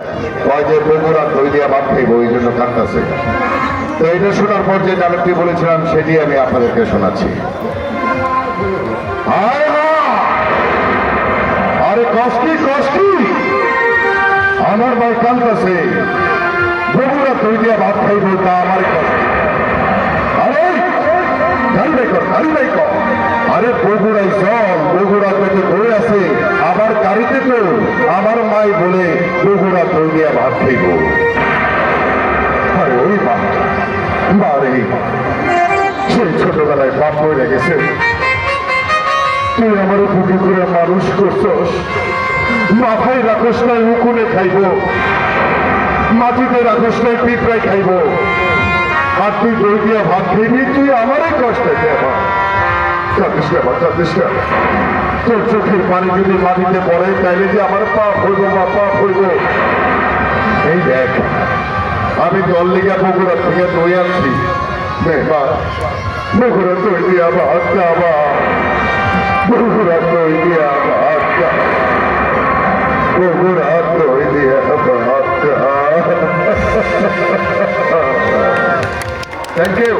যে বগুড়া দই দিয়া ভাত খাইব ওই জন্য কাঁদতেছে। তো এটা শোনার পর যে ডায়লগটি বলেছিলাম সেটি আমি আপনাদেরকে শোনাচ্ছি। আরে কষ্টি কষ্টি আমার ভাই কাঁদতেছে, বগুড়া দই দিয়া ভাত খাইব তা আমার কষ্ট। আরে গাড়ি বাই কর, গাড়ি বাই কর। আরে বগুড়ায় চল, বগুড়া পেটে দই আছে, আমার গাড়িতে তো আমার মাই বলে বগুড়া দই দিয়া ভাত খাইব। আরে ওই মা, মা রে, সেই ছোটবেলায় বাপ মরে গেছে, তুই আমার বুকে করে মানুষ করছস, মাথায় রাখস নাই উকুনে খাইব, মাটিতে রাখস নাই পিঁপড়ায় খাইব, আর তুই দই দিয়া ভাত খাইবি, তুই আমারই কষ্ট দেবা। কাঁদিস না বা কাঁদিস না, তোর চোখের পানি যদি মাটিতে পড়ে তাইলে যে আমার পাপ হইব বা পাপ হইব। এই দেখ, আমি দল লিগা বগুড়া থেকে দই আনছি, বগুড়া দই দিয়া ভাত খাবা, বগুড়া দই দিয়া ভাত খাবা, বগুড়া দই দিয়া ভাত খাবা। Thank you.